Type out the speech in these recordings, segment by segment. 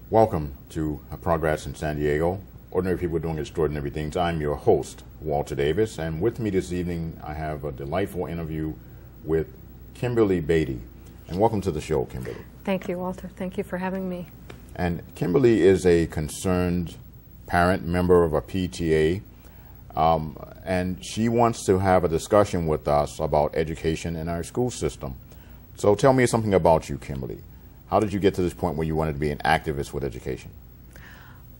Welcome to Progress in San Diego, Ordinary People Doing Extraordinary Things. I'm your host, Walter Davis, and with me this evening I have a delightful interview with Kimberley Beatty. And welcome to the show, Kimberley. Thank you, Walter. Thank you for having me. And Kimberley is a concerned parent, member of a PTA, and she wants to have a discussion with us about education in our school system. So tell me something about you, Kimberley. How did you get to this point where you wanted to be an activist with education?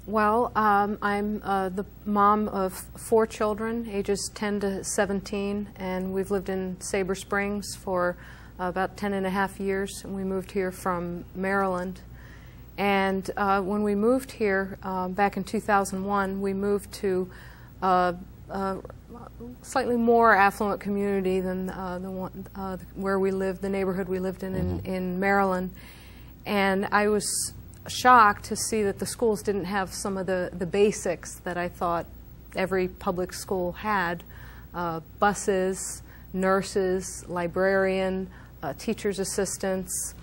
Well, I'm the mom of 4 children, ages 10 to 17, and we've lived in Sabre Springs for about 10 and a half years, and we moved here from Maryland. And when we moved here back in 2001, we moved to a slightly more affluent community than the one where we lived, the neighborhood we lived in Maryland. And I was shocked to see that the schools didn't have some of the basics that I thought every public school had. Buses, nurses, librarian, teacher's assistants,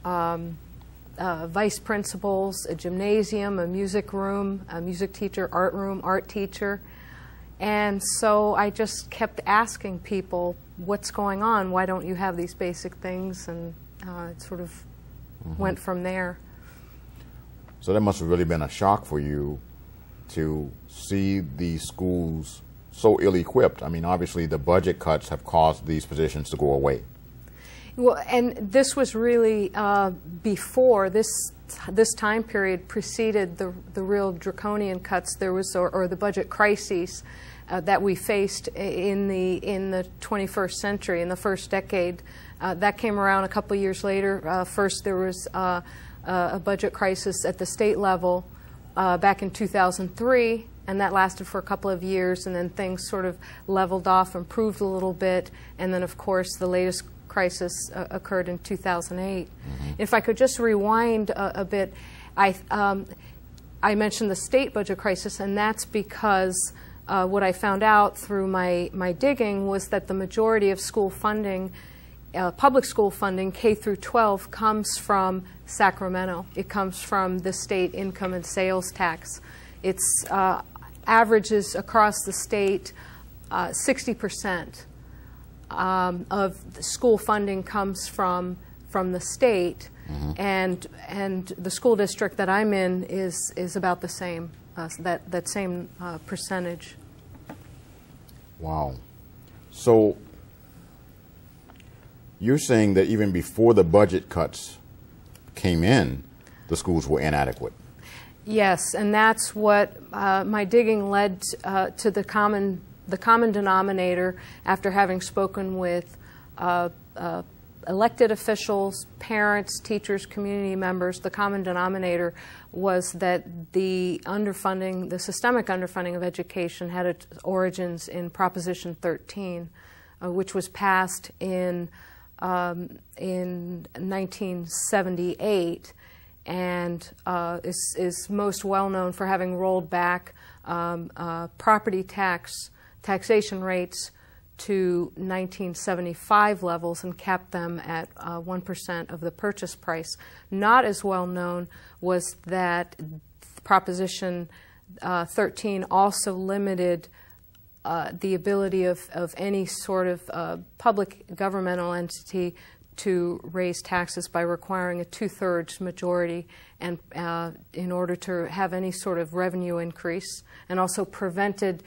vice principals, a gymnasium, a music room, a music teacher, art room, art teacher. And so I just kept asking people, what's going on? Why don't you have these basic things? And it sort of went from there. So that must have really been a shock for you to see these schools so ill-equipped. I mean, obviously the budget cuts have caused these positions to go away. Well, and this was really before this time period preceded the real draconian cuts there was, or the budget crises that we faced in the 21st century, in the first decade. That came around a couple years later. First there was a budget crisis at the state level back in 2003, and that lasted for a couple of years, and then things sort of leveled off, improved a little bit, and then of course the latest crisis occurred in 2008. If I could just rewind a bit, I mentioned the state budget crisis, and that's because what I found out through my digging was that the majority of school funding, public school funding, K through 12, comes from Sacramento. It comes from the state income and sales tax. It's averages across the state 60%. Of the school funding comes from the state, and the school district that I'm in is about the same, that same percentage. Wow. So you're saying that even before the budget cuts came in, the schools were inadequate? Yes, and that's what my digging led to the common denominator. After having spoken with elected officials, parents, teachers, community members, the common denominator was that the underfunding, the systemic underfunding of education had its origins in Proposition 13, which was passed in 1978 and is most well known for having rolled back property taxation rates to 1975 levels and capped them at 1% of the purchase price. Not as well known was that Proposition 13 also limited the ability of any sort of public governmental entity to raise taxes by requiring a 2/3 majority, and in order to have any sort of revenue increase, and also prevented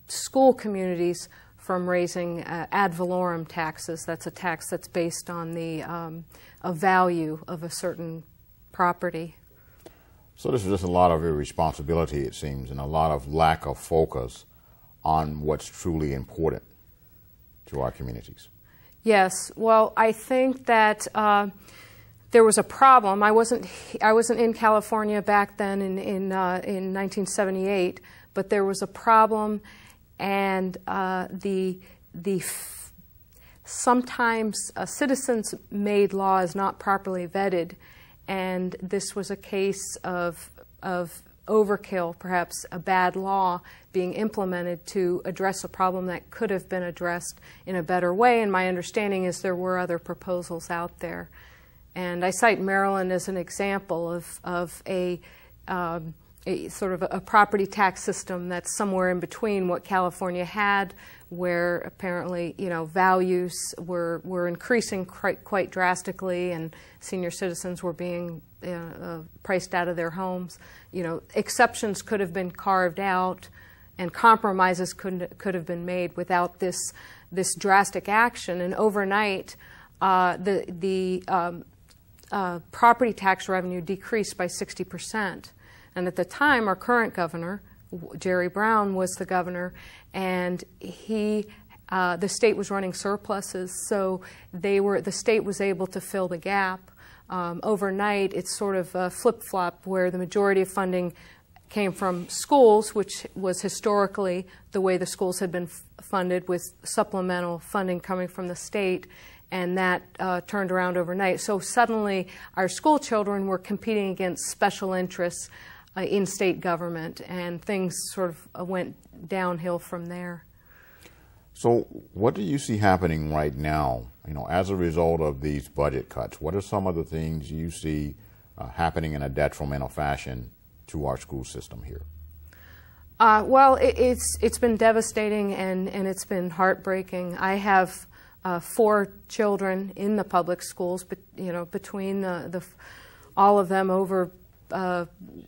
school communities from raising ad valorem taxes. That's a tax that's based on the value of a certain property. So this is just a lot of irresponsibility, it seems, and a lot of lack of focus on what's truly important to our communities. Yes. Well, I think that there was a problem. I wasn't in California back then in 1978, but there was a problem, and sometimes citizens-made law is not properly vetted, and this was a case of overkill, perhaps a bad law being implemented to address a problem that could have been addressed in a better way. And my understanding is there were other proposals out there. And I cite Maryland as an example of a sort of a property tax system that's somewhere in between what California had, where apparently, you know, values were increasing quite drastically, and senior citizens were being priced out of their homes. You know, exceptions could have been carved out, and compromises could have been made without this drastic action. And overnight, the property tax revenue decreased by 60%. And at the time, our current governor, Jerry Brown, was the governor, and the state was running surpluses, so the state was able to fill the gap. Overnight, it's sort of a flip-flop where the majority of funding came from schools, which was historically the way the schools had been funded, with supplemental funding coming from the state, and that turned around overnight. So suddenly, our school children were competing against special interests in state government, and things sort of went downhill from there. So what do you see happening right now, you know, as a result of these budget cuts? What are some of the things you see happening in a detrimental fashion to our school system here? Well, it's been devastating, and it's been heartbreaking. I have 4 children in the public schools, but you know, between all of them over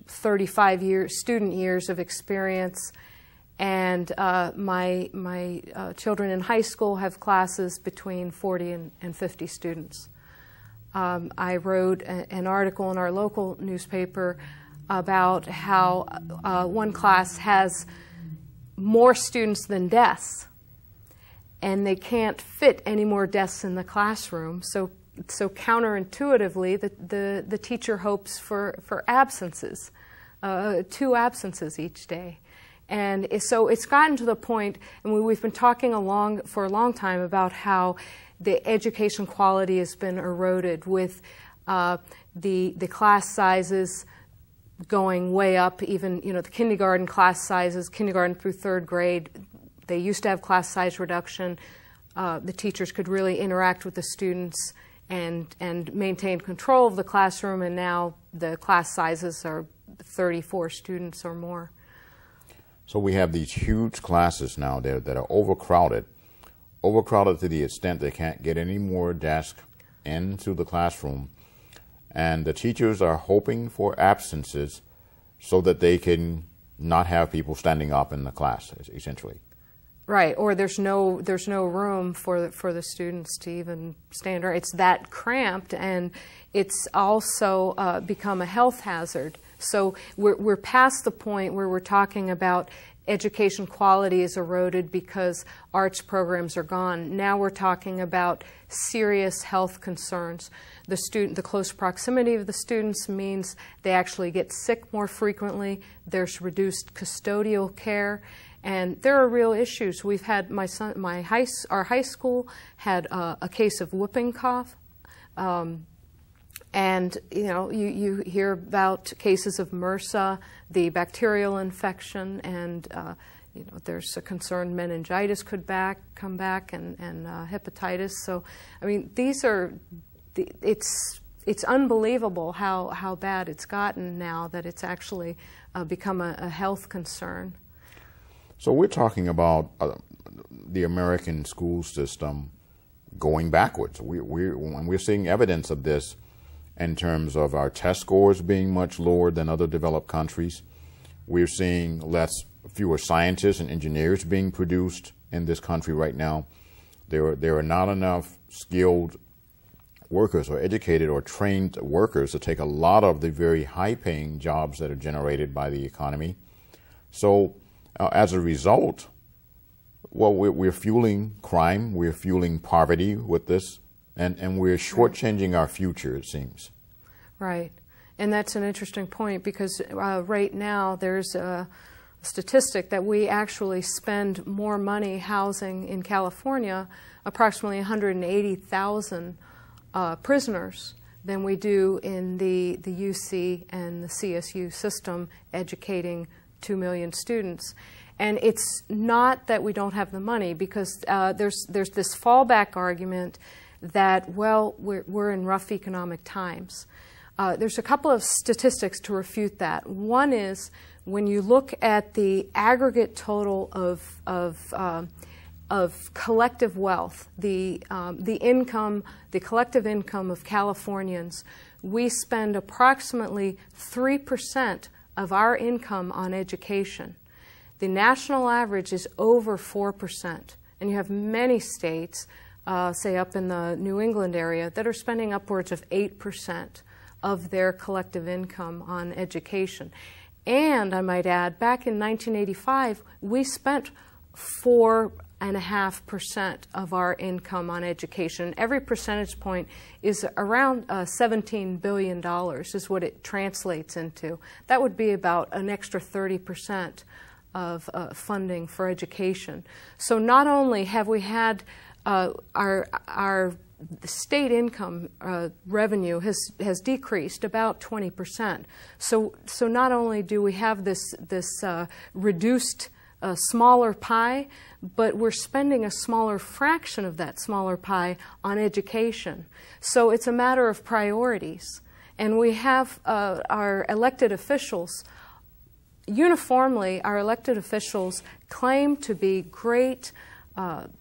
35 student years of experience, and my children in high school have classes between 40 and 50 students. I wrote an article in our local newspaper about how one class has more students than desks, and they can't fit any more desks in the classroom. So counterintuitively, the teacher hopes for absences, 2 absences each day. And so it's gotten to the point, and we've been talking for a long time about how the education quality has been eroded, with the class sizes going way up. Even, you know, the kindergarten class sizes, kindergarten through 3rd grade, they used to have class size reduction. The teachers could really interact with the students and maintain control of the classroom, and now the class sizes are 34 students or more. So we have these huge classes now that are overcrowded to the extent they can't get any more desks into the classroom, and the teachers are hoping for absences so that they can not have people standing up in the class, essentially. Right, or there's no room for the students to even stand. It's that cramped, and it's also become a health hazard. So we're past the point where we're talking about education quality is eroded because arts programs are gone. Now we're talking about serious health concerns. The close proximity of the students means they actually get sick more frequently. There's reduced custodial care. And there are real issues. We've had our high school had a case of whooping cough, and you know, you hear about cases of MRSA, the bacterial infection, and you know, there's a concern meningitis could come back, and hepatitis. So I mean, it's unbelievable how bad it's gotten now that it's actually become a health concern. So we're talking about the American school system going backwards. We're seeing evidence of this in terms of our test scores being much lower than other developed countries. We're seeing fewer scientists and engineers being produced in this country right now. There are not enough skilled workers or educated or trained workers to take a lot of the very high-paying jobs that are generated by the economy. So as a result, well, we're fueling crime, we're fueling poverty with this, and we're shortchanging our future, it seems. Right. And that's an interesting point, because right now there's a statistic that we actually spend more money housing in California, approximately 180,000 prisoners, than we do in the UC and the CSU system educating 2 million students. And it's not that we don't have the money, because there's this fallback argument that, well, we're in rough economic times. There's a couple of statistics to refute that. One is when you look at the aggregate total of collective wealth, the collective income of Californians, we spend approximately 3% of our income on education. The national average is over 4%, and you have many states, say up in the New England area, that are spending upwards of 8% of their collective income on education. And I might add, back in 1985, we spent 4.5% of our income on education. Every percentage point is around $17 billion is what it translates into. That would be about an extra 30% of funding for education. So not only have we had our state income revenue has decreased about 20%. So not only do we have this reduced smaller pie, but we're spending a smaller fraction of that smaller pie on education. So it's a matter of priorities. And we have our elected officials, uniformly, our elected officials claim to be great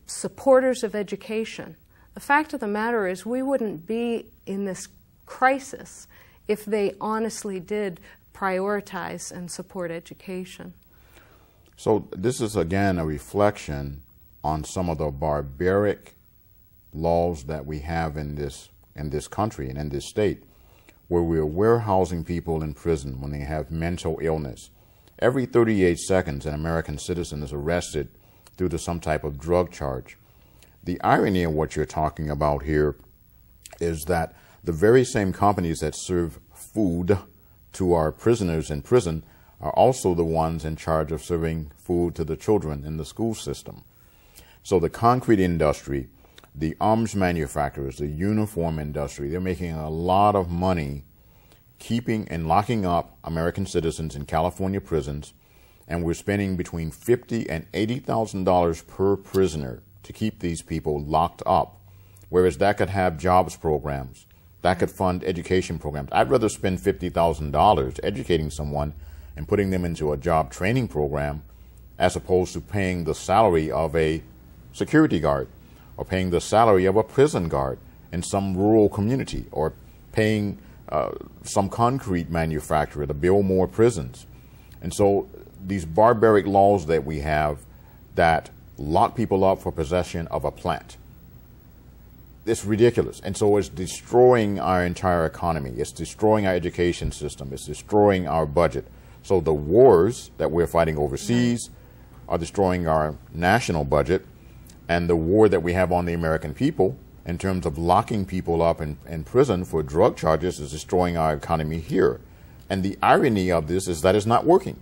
supporters of education. The fact of the matter is we wouldn't be in this crisis if they honestly did prioritize and support education. So this is again a reflection on some of the barbaric laws that we have in this country and in this state, where we're warehousing people in prison when they have mental illness. Every 38 seconds an American citizen is arrested due to some type of drug charge. The irony of what you're talking about here is that the very same companies that serve food to our prisoners in prison are also the ones in charge of serving food to the children in the school system. So the concrete industry, the arms manufacturers, the uniform industry, they're making a lot of money keeping and locking up American citizens in California prisons, and we're spending between $50,000 and $80,000 per prisoner to keep these people locked up, whereas that could have jobs programs, that could fund education programs. I'd rather spend $50,000 educating someone and putting them into a job training program as opposed to paying the salary of a security guard or paying the salary of a prison guard in some rural community, or paying some concrete manufacturer to build more prisons. And so these barbaric laws that we have that lock people up for possession of a plant, it's ridiculous. And so it's destroying our entire economy. It's destroying our education system. It's destroying our budget. So the wars that we're fighting overseas are destroying our national budget, and the war that we have on the American people in terms of locking people up in prison for drug charges is destroying our economy here. And the irony of this is that it's not working.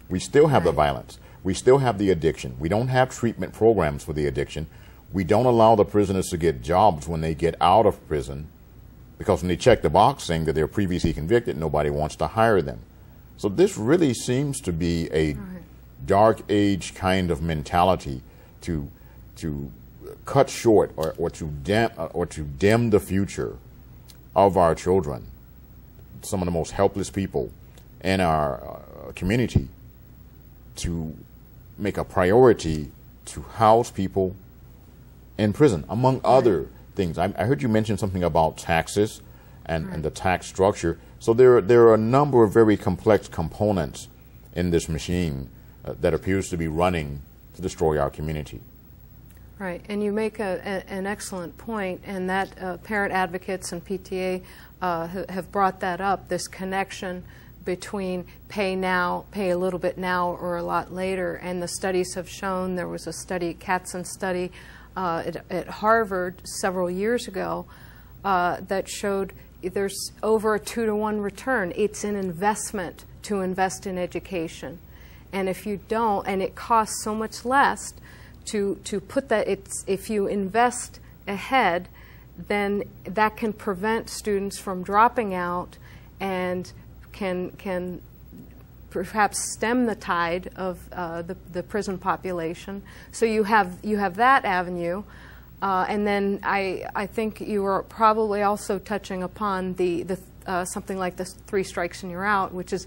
We still have the violence. We still have the addiction. We don't have treatment programs for the addiction. We don't allow the prisoners to get jobs when they get out of prison, because when they check the box saying that they're previously convicted, nobody wants to hire them. So this really seems to be a dark age kind of mentality to cut short or to dim the future of our children, some of the most helpless people in our community, to make a priority to house people in prison, among other things. I heard you mention something about taxes and the tax structure. So there are a number of very complex components in this machine that appears to be running to destroy our community. Right, and you make an excellent point, and that parent advocates and PTA have brought that up, this connection between pay now, pay a little bit now or a lot later. And the studies have shown, there was a study, Katzen study at Harvard several years ago that showed there's over a 2-to-1 return. It's an investment to invest in education. And if you don't, and it costs so much less to put that, if you invest ahead, then that can prevent students from dropping out and can perhaps stem the tide of the prison population. So you have that avenue. And then I think you were probably also touching upon something like the 3 strikes and you're out, which is,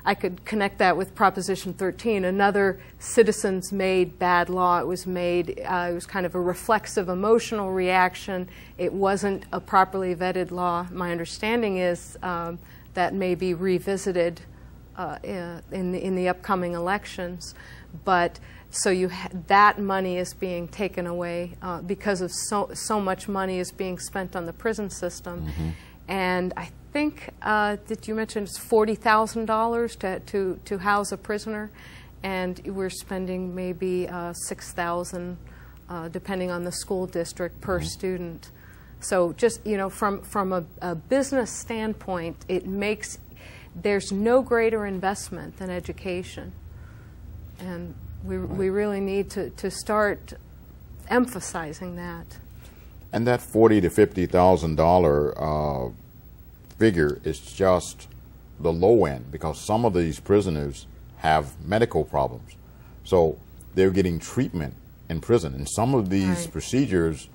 I could connect that with Proposition 13, another citizens-made bad law. It was made, it was kind of a reflexive emotional reaction. It wasn't a properly vetted law. My understanding is that may be revisited in the upcoming elections. But so that money is being taken away because of so much money is being spent on the prison system. Mm-hmm. And I think that you mentioned it's $40,000 to house a prisoner, and we're spending maybe $6,000 depending on the school district per student. So just, you know, from a business standpoint, there's no greater investment than education, and we really need to start emphasizing that. And that $40,000 to $50,000 figure is just the low end, because some of these prisoners have medical problems. So they're getting treatment in prison, and some of these procedures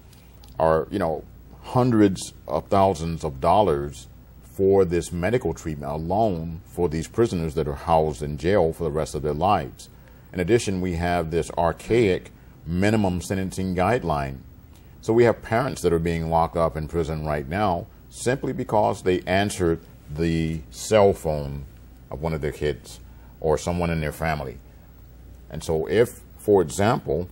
are, you know, hundreds of thousands of dollars for this medical treatment alone for these prisoners that are housed in jail for the rest of their lives. In addition, we have this archaic minimum sentencing guideline. So we have parents that are being locked up in prison right now simply because they answered the cell phone of one of their kids or someone in their family. And so if, for example,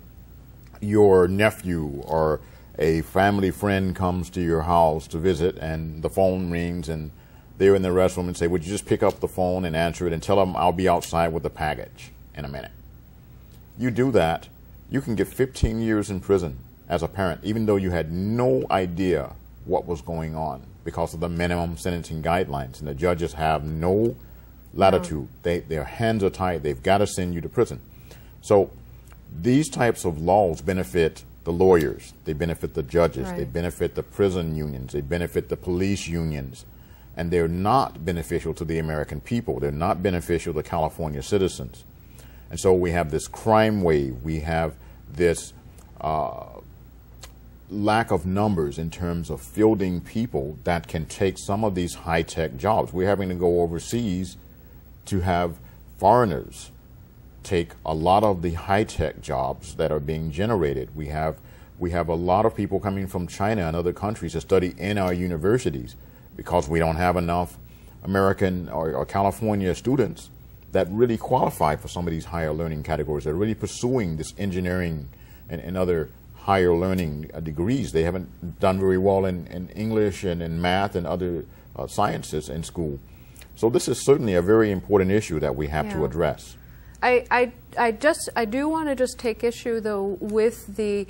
your nephew or a family friend comes to your house to visit and the phone rings and they're in the restroom and say, would you just pick up the phone and answer it and tell them I'll be outside with the package in a minute. You do that, you can get 15 years in prison as a parent, even though you had no idea what was going on because of the minimum sentencing guidelines, and the judges have no latitude. Their hands are tied. They've got to send you to prison. So these types of laws benefit the lawyers, they benefit the judges, they benefit the prison unions, they benefit the police unions, and they're not beneficial to the American people. They're not beneficial to California citizens. And so we have this crime wave, we have this lack of numbers in terms of fielding people that can take some of these high-tech jobs. We're having to go overseas to have foreigners take a lot of the high-tech jobs that are being generated. We have a lot of people coming from China and other countries to study in our universities because we don't have enough American or California students that really qualify for some of these higher learning categories. They're really pursuing this engineering and other higher learning degrees. They haven't done very well in English and in math and other sciences in school. So this is certainly a very important issue that we have to address. I do want to just take issue though with the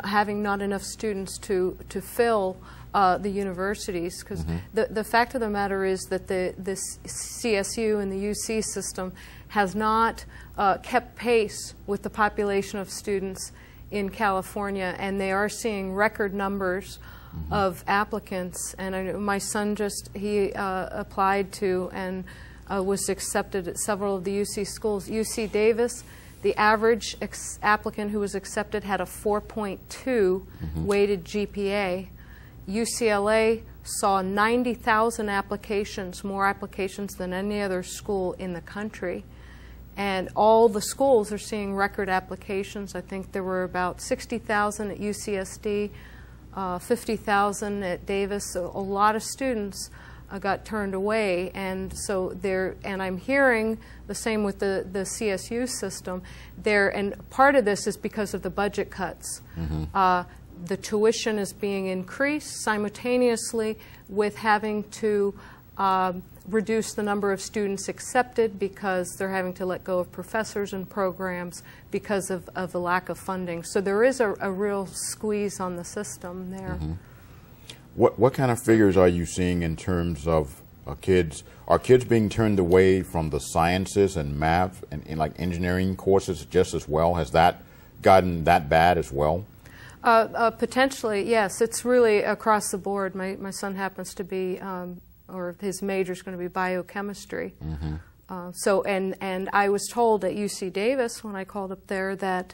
having not enough students to fill the universities, because the fact of the matter is that the CSU and the UC system has not kept pace with the population of students in California, and they are seeing record numbers of applicants. And I know my son he applied to and was accepted at several of the UC schools. UC Davis, the average applicant who was accepted had a 4.2 weighted GPA. UCLA saw 90,000 applications, more applications than any other school in the country. And all the schools are seeing record applications. I think there were about 60,000 at UCSD, 50,000 at Davis. So a lot of students got turned away, and so and I'm hearing the same with the CSU system. And part of this is because of the budget cuts. The tuition is being increased simultaneously with having to reduce the number of students accepted because they're having to let go of professors and programs because of the lack of funding. So there is a real squeeze on the system there. What kind of figures are you seeing in terms of kids? Are kids being turned away from the sciences and math and like engineering courses just as well? Has that gotten that bad as well? Potentially, yes. It's really across the board. My son happens to be, or his major is going to be biochemistry. So, and I was told at UC Davis when I called up there that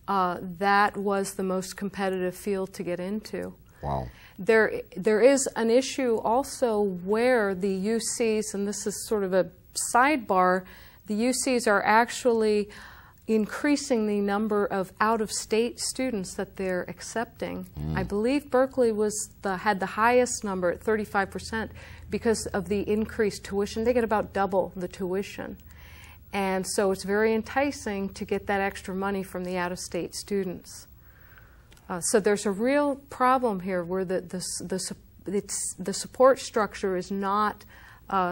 that was the most competitive field to get into. Wow. There is an issue also where the UCs, and this is sort of a sidebar, the UCs are actually increasing the number of out-of-state students that they're accepting. I believe Berkeley had the highest number at 35% because of the increased tuition. They get about double the tuition. And so it's very enticing to get that extra money from the out-of-state students. So there's a real problem here where the support structure is not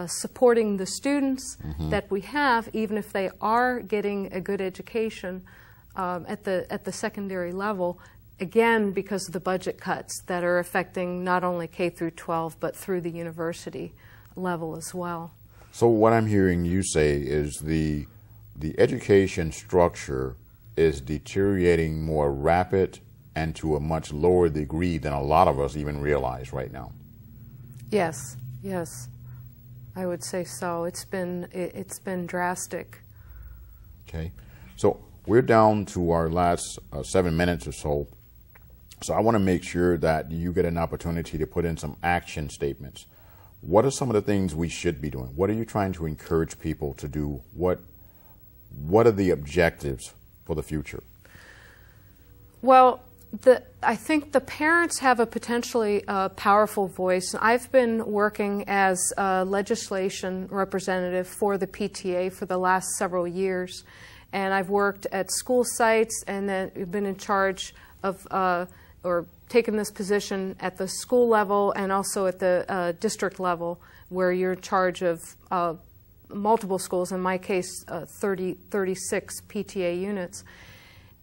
supporting the students that we have, even if they are getting a good education at the secondary level, again because of the budget cuts that are affecting not only K through 12 but through the university level as well. So what I'm hearing you say is the education structure is deteriorating more rapid and to a much lower degree than a lot of us even realize right now. Yes, yes, I would say so. It's been drastic. Okay, so we're down to our last 7 minutes or so. So I want to make sure that you get an opportunity to put in some action statements. What are some of the things we should be doing? What are you trying to encourage people to do? What are the objectives for the future? Well, I think the parents have a potentially powerful voice. I've been working as a legislation representative for the PTA for the last several years, and I've worked at school sites and then been in charge of or taken this position at the school level and also at the district level, where you're in charge of multiple schools, in my case 36 PTA units.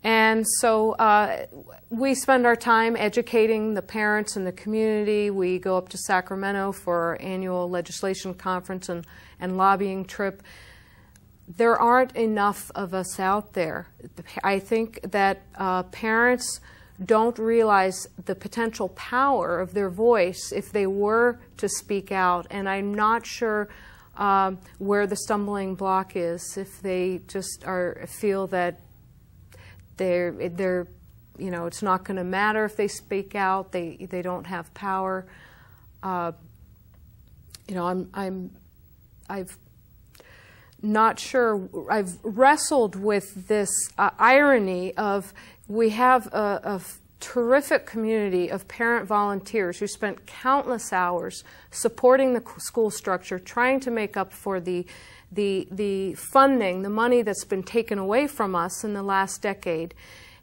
And so we spend our time educating the parents and the community. We go up to Sacramento for our annual legislation conference and lobbying trip. There aren't enough of us out there. I think that parents don't realize the potential power of their voice if they were to speak out, and I'm not sure where the stumbling block is, if they just feel that they're you know, it's not going to matter if they speak out. They don't have power. You know, I've not sure. I've wrestled with this irony of we have a terrific community of parent volunteers who spent countless hours supporting the school structure, trying to make up for the funding, the money that's been taken away from us in the last decade.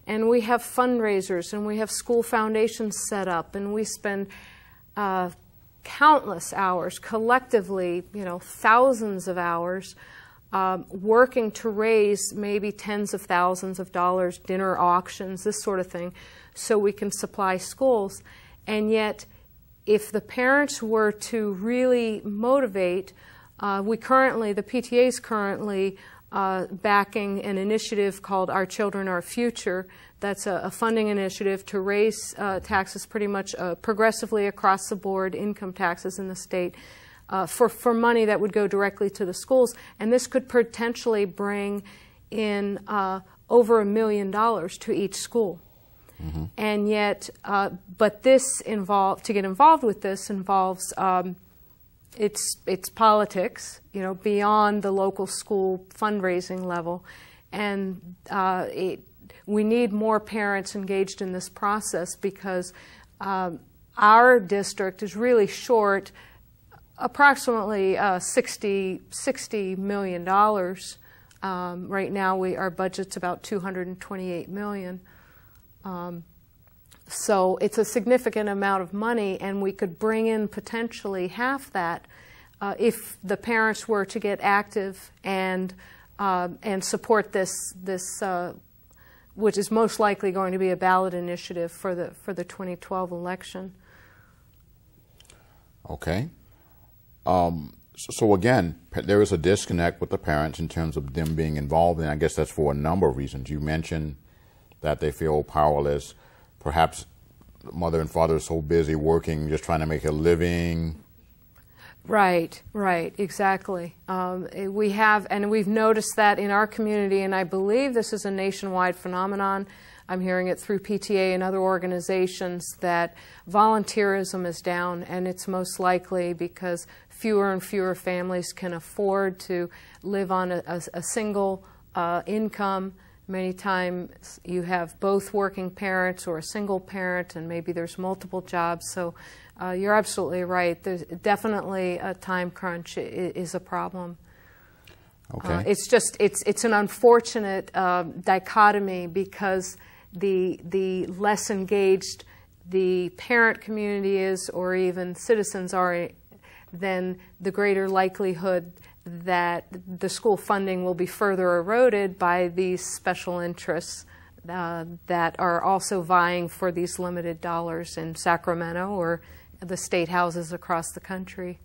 And we have fundraisers and we have school foundations set up, and we spend countless hours collectively, you know, thousands of hours working to raise maybe tens of thousands of dollars, dinner auctions, this sort of thing, so we can supply schools. And yet, if the parents were to really motivate, the PTA is currently backing an initiative called Our Children, Our Future. That's a funding initiative to raise taxes pretty much progressively across the board, income taxes in the state, for money that would go directly to the schools. And this could potentially bring in over $1 million to each school. Mm-hmm. And yet, but to get involved with this involves it's politics, you know, beyond the local school fundraising level, and we need more parents engaged in this process, because our district is really short approximately $60 million. Right now, our budget's about $228 million. So it's a significant amount of money, and we could bring in potentially half that if the parents were to get active and support this which is most likely going to be a ballot initiative for the 2012 election. Okay. So again, there is a disconnect with the parents in terms of them being involved, and I guess that's for a number of reasons. You mentioned that they feel powerless. Perhaps mother and father are so busy working, just trying to make a living. Right, exactly. We've noticed that in our community, and I believe this is a nationwide phenomenon. I'm hearing it through PTA and other organizations, that volunteerism is down, and it's most likely because fewer and fewer families can afford to live on a single income. Many times you have both working parents or a single parent, and maybe there's multiple jobs. So you're absolutely right. There's definitely a time crunch is a problem. Okay. It's an unfortunate dichotomy, because the less engaged the parent community is, or even citizens are, then the greater likelihood that the school funding will be further eroded by these special interests that are also vying for these limited dollars in Sacramento or the state houses across the country.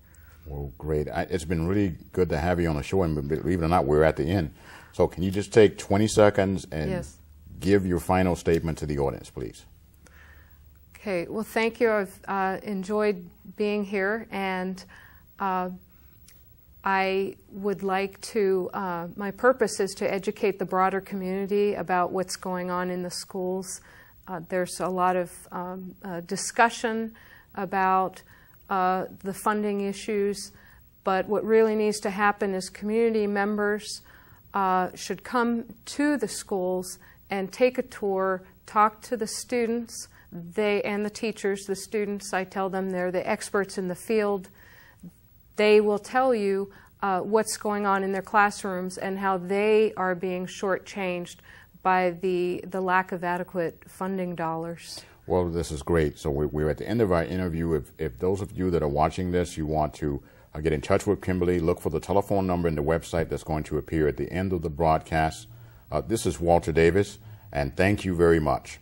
Well, great. It's been really good to have you on the show, and believe it or not, we're at the end. So can you just take 20 seconds and Yes. give your final statement to the audience, please? Okay, well, thank you. I've enjoyed being here, and I would like to, my purpose is to educate the broader community about what's going on in the schools. There's a lot of discussion about the funding issues, but what really needs to happen is community members should come to the schools and take a tour, talk to the students, and the teachers. The students, I tell them, they're the experts in the field. They will tell you what's going on in their classrooms and how they are being shortchanged by the lack of adequate funding dollars. Well, this is great. So we're at the end of our interview. If those of you that are watching this, you want to get in touch with Kimberley, look for the telephone number in the website that's going to appear at the end of the broadcast. This is Walter Davis, and thank you very much.